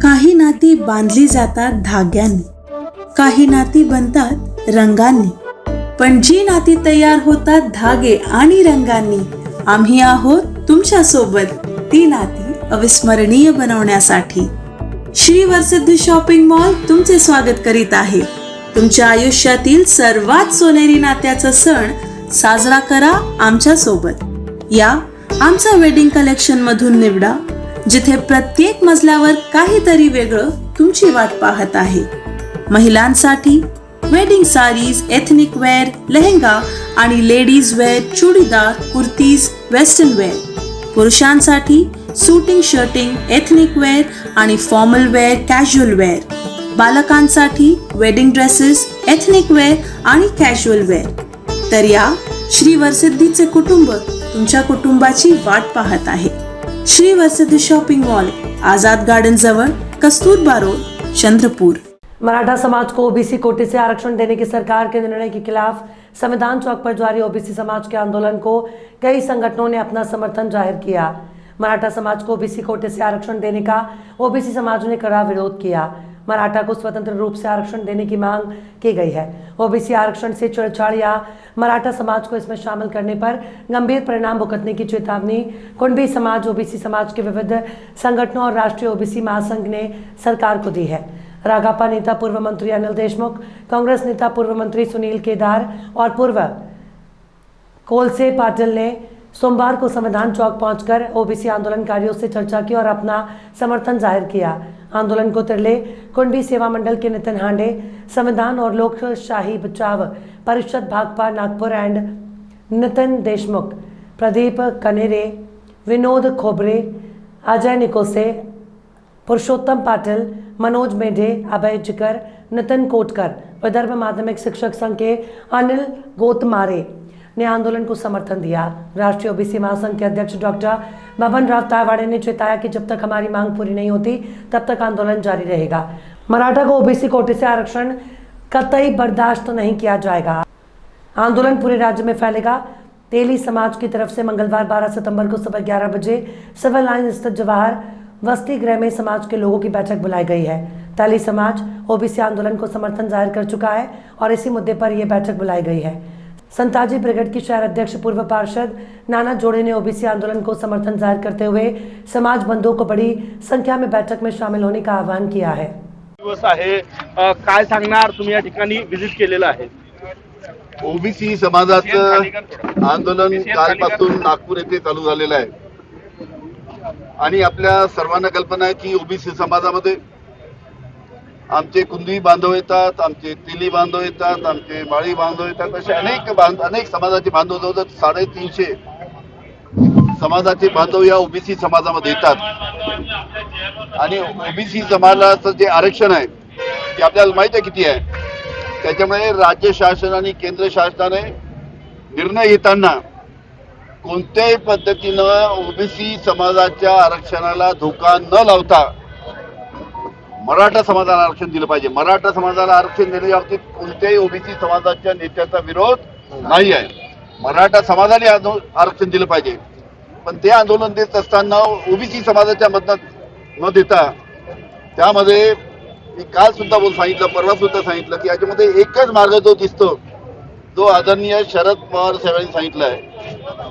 काही नाती बांधली जातात धाग्यांनी, काही नाती बनतात रंगांनी, पण जी नाती तयार होतात धागे आणि रंगांनी, आम्ही आहोत तुमच्या सोबत ती नाती अविस्मरणीय बनवण्यासाठी. श्री वरसिद्धी शॉपिंग मॉल तुमचे स्वागत करीत आहे. तुमच्या आयुष्यातील सर्वात सोनेरी नात्याचा सण साजरा करा आमच्या सोबत. या आमच्या वेडिंग कलेक्शन मधून निवडा, जिथे प्रत्येक मजल्यावर काहीतरी वेगळं तुमची वाट पाहत आहे. महिलांसाठी wedding saris, ethnic wear, lehenga आणि ladies wear, churidar, kurtis, western wear. पुरुषांसाठी सूटिंग, शर्टिंग, एथनिक वेअर आणि फॉर्मल वेअर, कॅज्युअल वेअर. बालकांसाठी वेडिंग ड्रेसेस, एथनिक वेअर आणि कॅज्युअल वेअर. तर या श्री वरसिद्धीचे कुटुंब तुमच्या कुटुंबाची वाट पाहत आहे. Shri Varasiddhi shopping mall, Azad garden जवळ, कस्तूरबा रोड, चंद्रपुर. मराठा समाज को ओबीसी कोटे से आरक्षण देने की सरकार के निर्णय के खिलाफ संविधान चौक पर जारी ओबीसी समाज के आंदोलन को कई संगठनों ने अपना समर्थन जाहिर किया. मराठा समाज को ओबीसी कोटे से आरक्षण देने का ओबीसी समाज ने कड़ा विरोध किया. मराठा को स्वतंत्र रूप से आरक्षण देने की मांग की गई है. ओबीसी आरक्षण से छेड़छाड़ या मराठा समाज को इसमें शामिल करने पर गंभीर परिणाम भुगतने की चेतावनी कुणबी समाज, ओबीसी समाज के विविध संगठनों और राष्ट्रीय ओबीसी महासंघ ने सरकार को दी है. रागापा नेता पूर्व मंत्री अनिल देशमुख, कांग्रेस नेता पूर्व मंत्री सुनील केदार और पूर्व कोलसे पाटिल ने सोमवार को संविधान चौक पहुंचकर ओबीसी आंदोलनकारियों से चर्चा की और अपना समर्थन जाहिर किया. आंदोलन को तिरले कुणबी सेवा मंडल के नितिन हांडे, संविधान और लोकशाही बचाव परिषद भाकपा नागपुर एंड नितिन देशमुख, प्रदीप कनेरे, विनोद खोबरे, अजय निकोसे, पुरुषोत्तम पाटिल, मनोज मेढे, अभय जिकर, नितिन कोटकर, विदर्भ माध्यमिक शिक्षक संघ के अनिल गोतमारे ने आंदोलन को समर्थन दिया. राष्ट्रीय ओबीसी महासंघ के अध्यक्ष डॉक्टर बबन राव तायवाड़े ने चेताया कि जब तक हमारी मांग पूरी नहीं होती तब तक आंदोलन जारी रहेगा. मराठा को ओबीसी कोटे से आरक्षण कतई बर्दाश्त नहीं किया जाएगा. आंदोलन पूरे राज्य में फैलेगा. तेली समाज की तरफ से मंगलवार 12 सितंबर को सुबह 11 बजे सिविल लाइन स्थित जवाहर वसति गृह में समाज के लोगों की बैठक बुलाई गई है. तेली समाज ओबीसी आंदोलन को समर्थन जाहिर कर चुका है और इसी मुद्दे पर यह बैठक बुलाई गई है. संताजी ब्रिगेड की शहर अध्यक्ष पूर्व पार्षद नाना जोड़े ने ओबीसी आंदोलन को समर्थन जाहिर करते हुए समाज बंधुओं को बड़ी संख्या में बैठक में शामिल होने का आह्वान किया है. दिवस आहे, काय सांगणार? तुम्ही या ठिकाणी विजिट केलेलं आहे. ओबीसी समाजाचं आंदोलन कालपासून नागपूर येथे चालू झालेलं आहे आणि आपल्या सर्वांना कल्पना आहे की ओबीसी समाजामध्ये आमचे कुणबी बांधव येतात, आमचे तेली बांधव येतात, आमचे माळी बांधव येतात, असे अनेक समाजाचे बांधव जवळ 350 समाजाचे बांधव या ओबीसी समाजामध्ये येतात. आणि ओबीसी समाजाचं जे आरक्षण आहे ते आपल्याला माहिती आहे किती आहे. त्याच्यामुळे राज्य शासन आणि केंद्र शासनाने निर्णय घेताना कोणत्याही पद्धतीनं ओबीसी समाजाच्या आरक्षणाला धोका न लावता मराठा समाजाला आरक्षण दिलं पाहिजे. मराठा समाजाला आरक्षण देण्याच्या बाबतीत कोणत्याही ओबीसी समाजाच्या नेत्याचा विरोध नाही आहे. मराठा समाजाने आरक्षण दिलं पाहिजे. पण ते आंदोलन देत असताना ओबीसी समाजाच्या मदत न देता त्यामध्ये मी काल सुद्धा सांगितलं, परवा सुद्धा सांगितलं की याच्यामध्ये एकच मार्ग जो दिसतो, जो आदरणीय शरद पवार साहेबांनी सांगितलं आहे.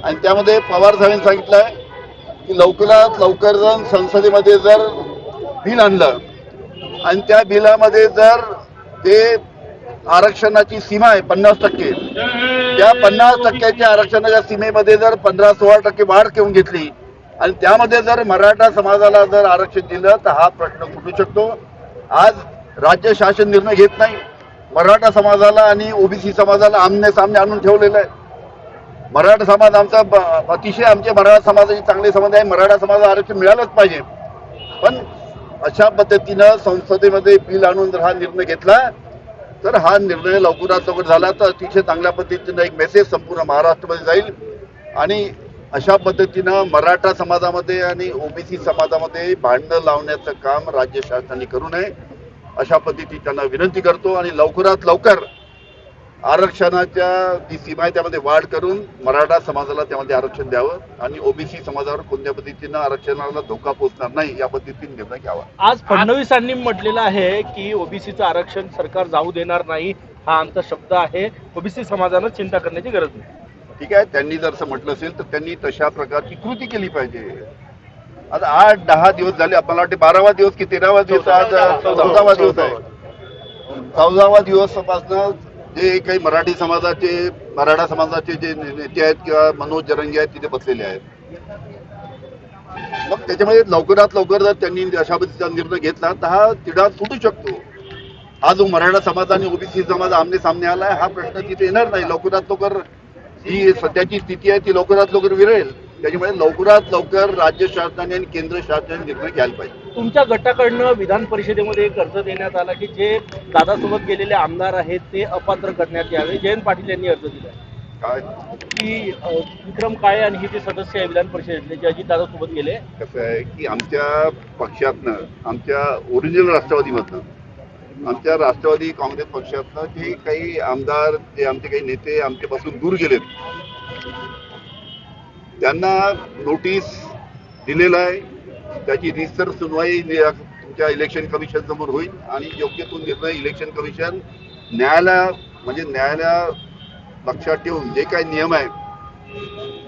आणि त्यामध्ये पवार साहेबांनी सांगितलं आहे की लवकरात लवकर जर संसदेमध्ये जर बिल आणलं आणि त्या बिलामध्ये जर ते आरक्षणाची सीमा आहे 50%, त्या 50%च्या आरक्षणाच्या सीमेमध्ये जर 15-16% वाढ करून घेतली आणि त्यामध्ये जर मराठा समाजाला जर आरक्षण दिलं तर हा प्रश्न सुटू शकतो. आज राज्य शासन निर्णय घेत नाही. मराठा समाजाला आणि ओबीसी समाजाला आमने सामने आणून ठेवलेलं आहे. मराठा समाज आमचा अतिशय, आमचे मराठा समाजाचे चांगले संबंध आहे. मराठा समाजाला आरक्षण मिळालंच पाहिजे. पण अशा पद्धतीनं संसदेमध्ये बिल आणून जर हा निर्णय घेतला तर हा निर्णय लवकरात लवकर झाला तर अतिशय चांगल्या पद्धतीनं एक मेसेज संपूर्ण महाराष्ट्रामध्ये जाईल. आणि अशा पद्धतीनं मराठा समाजामध्ये आणि ओबीसी समाजामध्ये भांडणं लावण्याचं काम राज्य शासनाने करू नये अशा पद्धतीने त्यांना विनंती करतो. आणि लवकरात लवकर आरक्षणाच्या जी सीमा आहे त्यामध्ये वाढ करून मराठा समाजाला त्यामध्ये आरक्षण द्यावं आणि ओबीसी समाजावर कोणत्या पद्धतीनं आरक्षणाला धोका पोहोचणार नाही या पद्धतीने निर्णय घ्यावा. आज फडणवीसांनी म्हटलेलं आहे की ओबीसीचं आरक्षण सरकार जाऊ देणार नाही, हा आमचा शब्द आहे. ओबीसी समाजानं चिंता करण्याची गरज नाही. ठीक आहे, त्यांनी जर असं म्हटलं असेल तर त्यांनी तशा प्रकारची कृती केली पाहिजे. आता 8-10 दिवस झाले, आपल्याला वाटते 12वा दिवस की 13वा दिवस, आज 14वा दिवस आहे. 14वा दिवसापासून जे काही मराठा समाजाचे जे नेते आहेत किंवा मनोज जरंगे आहेत तिथे बसलेले आहेत. मग त्याच्यामध्ये लवकरात लवकर जर त्यांनी अशा पद्धतीचा निर्णय घेतला तर हा तिढा सुटू शकतो. हा जो मराठा समाज आणि ओबीसी समाज आमने सामने आलाय हा प्रश्न तिथे येणार नाही. लवकरात लवकर ही सध्याची स्थिती आहे ती लवकरात लवकर विरळेल. त्याच्यामुळे लवकरात लवकर राज्य शासनाने आणि केंद्र शासनाने निर्णय घ्यायला पाहिजे. तुमच्या गटाकडनं विधान परिषदेमध्ये एक अर्ज देण्यात आला की जे दादासोबत गेलेले आमदार आहेत ते अपात्र करण्यात यावे. जयंत पाटील यांनी अर्ज दिला काय की विक्रम काळे आणि हे जे सदस्य आहे विधान परिषदेतले जे अजित दादासोबत गेले. कसं आहे की आमच्या पक्षातनं, आमच्या ओरिजिनल राष्ट्रवादीमधनं, आमच्या राष्ट्रवादी काँग्रेस पक्षातनं जे काही आमदार, जे आमचे काही नेते आमच्यापासून दूर गेलेत त्यांना नोटीस दिलेला आहे. त्याची रितसर सुनवाई तुमच्या इलेक्शन कमिशन समोर होईल आणि योग्य तो निर्णय इलेक्शन कमिशन न्यायालय लक्षात ठेवून जे काही नियम आहे,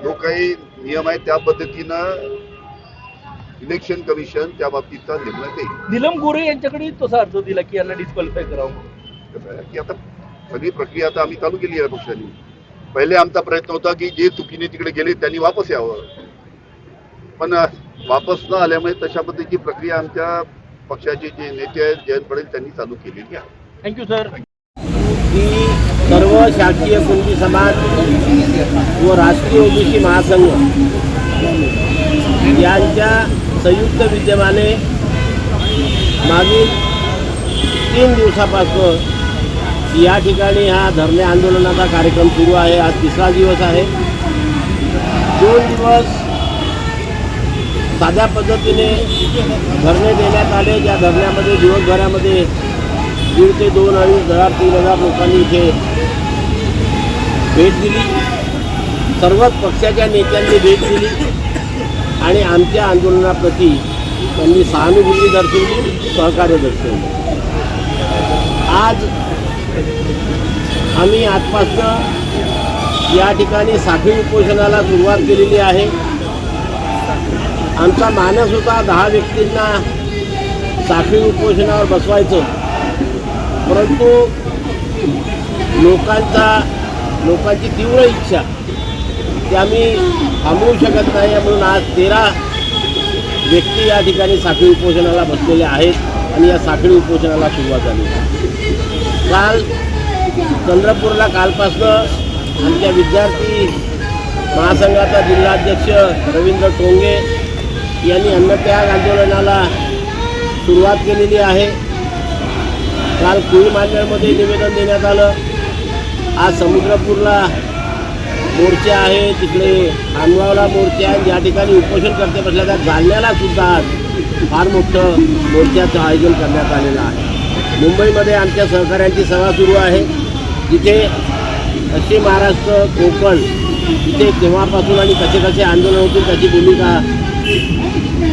जो काही नियम आहे त्या पद्धतीनं इलेक्शन कमिशन त्या बाबतीचा निर्णय देईल. नीलम गोरे यांच्याकडे तसा अर्ज दिला की यांना डिस्क्वालिफाय करावं. कसं आहे की आता सगळी प्रक्रिया आता आम्ही चालू केली आहे पक्षाने. पहिले आमचा प्रयत्न होता की जे चुकीने तिकडे गेले त्यांनी वापस यावं, पण वापस न आल्यामुळे तशा पद्धतीची प्रक्रिया आमच्या पक्षाचे जे नेते आहेत जयंत पाटील त्यांनी चालू केलेली आहे. Thank you sir. की सर्व शासकीय कुणबी समाज व राष्ट्रीय ओबीसी महासंघ यांच्या संयुक्त विद्यमाने मागील 3 दिवसापासून या ठिकाणी हा धरणे आंदोलनाचा कार्यक्रम सुरू आहे. आज 3रा दिवस आहे. 2 दिवस साध्या पद्धतीने धरणे देण्यात आले. ज्या धरण्यामध्ये दिवसभरामध्ये 1,500 ते 2,000, 3,000 लोकांनी इथे भेट दिली. सर्वच पक्षाच्या नेत्यांनी भेट दिली आणि आमच्या आंदोलनाप्रती त्यांनी सहानुभूती दर्शवली, सहकार्य दर्शवले. आज आम्ही आजपासून या ठिकाणी साखळी उपोषणाला सुरुवात केलेली आहे. आमचा मानस होता 10 व्यक्तींना साखळी उपोषणावर बसवायचं, परंतु लोकांची तीव्र इच्छा ती आम्ही थांबवू शकत नाही. म्हणून आज 13 व्यक्ती या ठिकाणी साखळी उपोषणाला बसलेले आहेत आणि या साखळी उपोषणाला सुरुवात झाली. काल चंद्रपूरला कालपासनं आमच्या विद्यार्थी महासंघाचा जिल्हाध्यक्ष रवींद्र टोंगे यांनी अन्नत्याग आंदोलनाला सुरुवात केलेली आहे. काल कुळमांजरमध्ये निवेदन देण्यात आलं. आज समुद्रपूरला मोर्चे आहे, तिकडे खानगावला मोर्चे आहे. या ठिकाणी उपोषणकर्ते बसल्या त्या जालन्याला सुद्धा आज फार मोठं मोर्चाचं आयोजन करण्यात आलेलं आहे. मुंबईमध्ये आमच्या सहकाऱ्यांची सभा सुरू आहे, जिथे पश्चिम महाराष्ट्र, कोकण इथे केव्हापासून आणि कसे कसे आंदोलन होतील त्याची भूमिका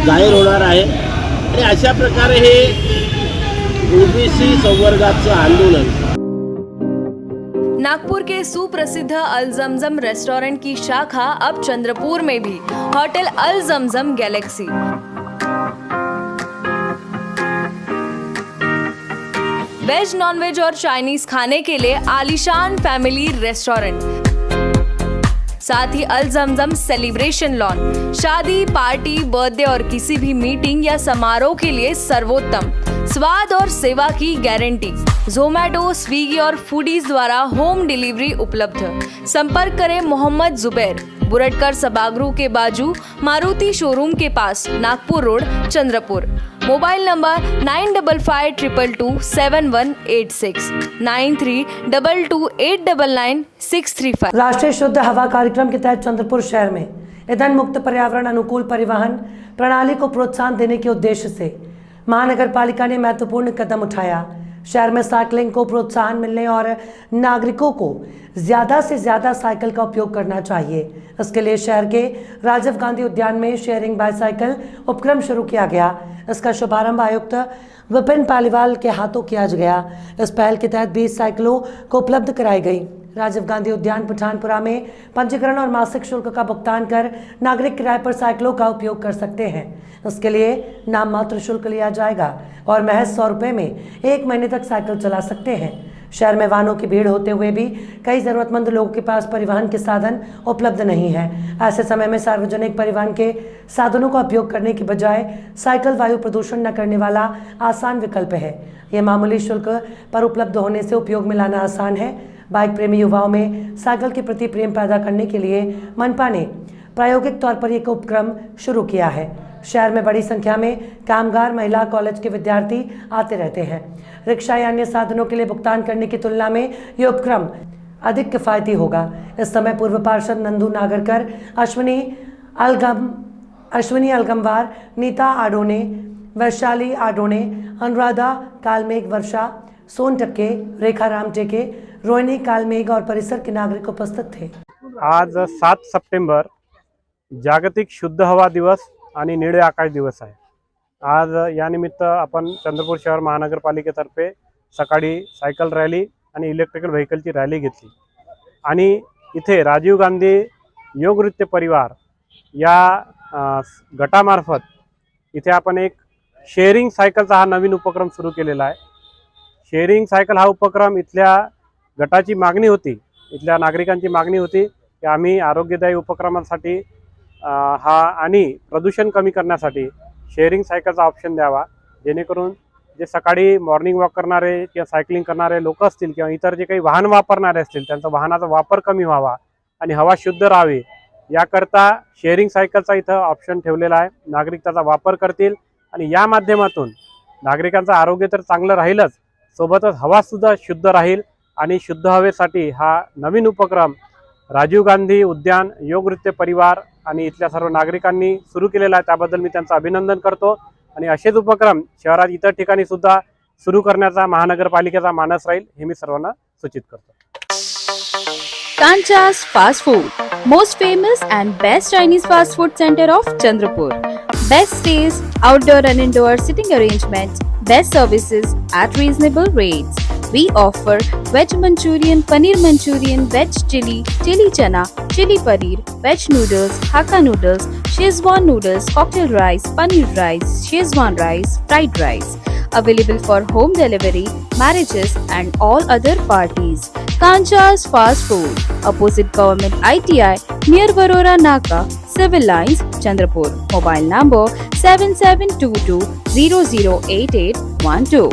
जाहीर होणार आहे. आणि अशा प्रकारे हे ओबीसी संवर्गाचं आंदोलन. नागपुर के सुप्रसिद्ध अल जमजम रेस्टोरेंट की शाखा अब चंद्रपुर में भी, होटल अल जमजम गैलेक्सी। वेज, नॉनवेज और चाइनीज खाने के लिए आलीशान फैमिली रेस्टोरेंट, साथ ही अल जमजम सेलिब्रेशन लॉन, शादी, पार्टी, बर्थडे और किसी भी मीटिंग या समारोह के लिए सर्वोत्तम स्वाद और सेवा की गारंटी। जोमैटो, स्विगी और फूडीज द्वारा होम डिलीवरी उपलब्ध। संपर्क करें मोहम्मद जुबैर, बुरटकर सभागृह के बाजू, मारुति शोरूम के पास, Nagpur road, Chandrapur. Mobile number 9552227186 9322899635। राष्ट्रीय शुद्ध हवा कार्यक्रम के तहत चंद्रपुर शहर में ईंधन मुक्त पर्यावरण अनुकूल परिवहन प्रणाली को प्रोत्साहन देने के उद्देश्य से महानगर पालिका ने महत्वपूर्ण कदम उठाया। शहर में साइकिलिंग को प्रोत्साहन मिलने और नागरिकों को ज़्यादा से ज़्यादा साइकिल का उपयोग करना चाहिए। इसके लिए शहर के राजीव गांधी उद्यान में शेयरिंग बाईसाइकिल उपक्रम शुरू किया गया। इसका शुभारंभ आयुक्त विपिन पालीवाल के हाथों किया गया। इस पहल के तहत 20 साइकिलों को उपलब्ध कराई गई। राजीव गांधी उद्यान पठानपुरा में पंजीकरण और मासिक शुल्क का भुगतान कर नागरिक किराए पर साइकिलों का उपयोग कर सकते हैं। इसके लिए नाम मात्र शुल्क लिया जाएगा और महज 100 रुपये में 1 महीने तक साइकिल चला सकते हैं। शहर में वाहनों की भीड़ होते हुए भी कई जरूरतमंद लोगों के पास परिवहन के साधन उपलब्ध नहीं है। ऐसे समय में सार्वजनिक परिवहन के साधनों का उपयोग करने की बजाय साइकिल वायु प्रदूषण न करने वाला आसान विकल्प है। ये मामूली शुल्क पर उपलब्ध होने से उपयोग में लाना आसान है। बाइक प्रेमी युवाओं में साइकिल के प्रति प्रेम पैदा करने के लिए मनपा ने प्रायोगिक तौर पर एक उपक्रम शुरू किया है। शहर में बड़ी संख्या में कामगार, महिला, कॉलेज के विद्यार्थी आते रहते हैं। रिक्शा या अन्य साधनों के लिए भुगतान करने की तुलना में यह उपक्रम अधिक किफायती होगा। इस समय पूर्व पार्षद नंदू नागरकर, अश्विनी अलगमवार, नीता आडोने, वैशाली आडोने, अनुराधा कालमेघ, वर्षा सोनटक्के, रेखा रामटेके, रोहिणी कालमेघ और परिसर के नागरिक उपस्थित थे। आज 7 सप्टेंबर जागतिक शुद्ध हवा दिवस आणि निळे आकाश दिवस आहे। आज या निमित्त आपण चंद्रपूर शहर महानगरपालिकेतर्फे सकाळी सायकल रॅली आणि इलेक्ट्रिकल व्हेकलची रॅली घेतली आणि इथे राजीव गांधी योग नृत्य परिवार या गटामार्फत इथे आपण एक शेअरिंग सायकलचा हा नवीन उपक्रम सुरू केलेला आहे। शेअरिंग सायकल हा उपक्रम इथल्या गटाची मागणी होती, इथल्या नागरिकांची मागणी होती की आम्ही आरोग्यदायी उपक्रमासाठी हा आणि प्रदूषण कमी करण्यासाठी शेअरिंग सायकलचा ऑप्शन द्यावा, जेणेकरून जे सकाळी मॉर्निंग वॉक करणारे किंवा सायकलिंग करणारे लोक असतील किंवा इतर जे काही वाहन वापरणारे असतील त्यांचा वाहनाचा वापर कमी व्हावा आणि हवा शुद्ध राहावी याकरता शेअरिंग सायकलचा इथं ऑप्शन ठेवलेला आहे। नागरिक त्याचा वापर करतील आणि या माध्यमातून नागरिकांचं आरोग्य तर चांगलं राहीलच, सोबतच हवा सुद्धा शुद्ध राहील आणि शुद्ध हवेसाठी हा नवीन उपक्रम राजीव गांधी उद्यान योग नृत्य परिवार आणि इथल्या सर्व नागरिकांनी सुरू केलेला आहे। त्याबद्दल मी त्यांचं अभिनंदन करतो आणि असेच उपक्रम शहरात इतर ठिकाणी सुद्धा सुरू करण्याचा महानगरपालिकेचा मानस राहील हे मी सर्वांना सूचित करतो। Kancha's Fast Food, most famous and best Chinese fast food center of Chandrapur. Best stays, outdoor and indoor sitting arrangements, best services at reasonable rates. We offer veg Manchurian, paneer Manchurian, veg chili, chili chana, chili paneer, veg noodles, Hakka noodles, Szechuan noodles, cocktail rice, paneer rice, Szechuan rice, fried rice. Available for home delivery, marriages and all other parties. Kancha's Fast Food, opposite Government ITI, near Varora Naka, Civil Lines, Chandrapur. Mobile number 7722008812.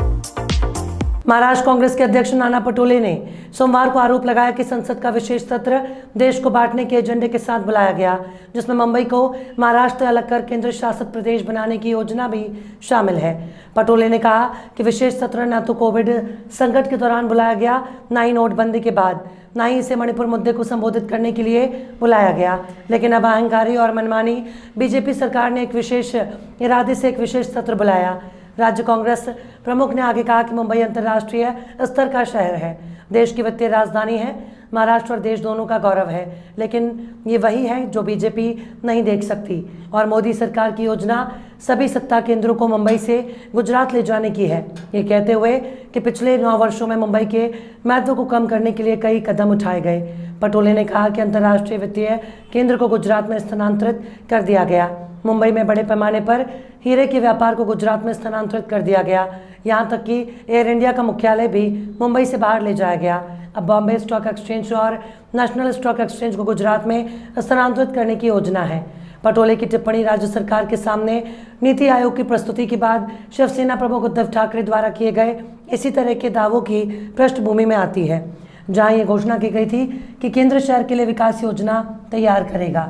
Maharashtra Congress के अध्यक्ष नाना पटोले ने सोमवार को आरोप लगाया कि संसद का विशेष सत्र देश को बांटने के एजेंडे के साथ बुलाया गया, जिसमें मुंबई को महाराष्ट्र अलग कर केंद्र शासित प्रदेश बनाने की योजना भी शामिल है। पटोले ने कहा कि विशेष सत्र न तो कोविड संकट के दौरान बुलाया गया, न ही नोटबंदी के बाद, न ही इसे मणिपुर मुद्दे को संबोधित करने के लिए बुलाया गया, लेकिन अब अहंकारी और मनमानी बीजेपी सरकार ने एक विशेष इरादे से एक विशेष सत्र बुलाया। राज्य कांग्रेस प्रमुख ने आगे कहा कि मुंबई अंतर्राष्ट्रीय स्तर का शहर है, देश की वित्तीय राजधानी है, महाराष्ट्र और देश दोनों का गौरव है, लेकिन ये वही है जो बीजेपी नहीं देख सकती और मोदी सरकार की योजना सभी सत्ता केंद्रों को मुंबई से गुजरात ले जाने की है। ये कहते हुए कि पिछले 9 वर्षों में मुंबई के महत्व को कम करने के लिए कई कदम उठाए गए। पटोले ने कहा कि अंतर्राष्ट्रीय वित्तीय केंद्र को गुजरात में स्थानांतरित कर दिया गया। मुंबई में बड़े पैमाने पर हीरे के व्यापार को गुजरात में स्थानांतरित कर दिया गया, यहाँ तक कि एयर इंडिया का मुख्यालय भी मुंबई से बाहर ले जाया गया। अब बॉम्बे स्टॉक एक्सचेंज और नेशनल स्टॉक एक्सचेंज को गुजरात में स्थानांतरित करने की योजना है। पटोले की टिप्पणी राज्य सरकार के सामने नीति आयोग की प्रस्तुति के बाद शिवसेना प्रमुख उद्धव ठाकरे द्वारा किए गए इसी तरह के दावों की पृष्ठभूमि में आती है, जहां ये घोषणा की गई थी कि केंद्र शहर के लिए विकास योजना तैयार करेगा।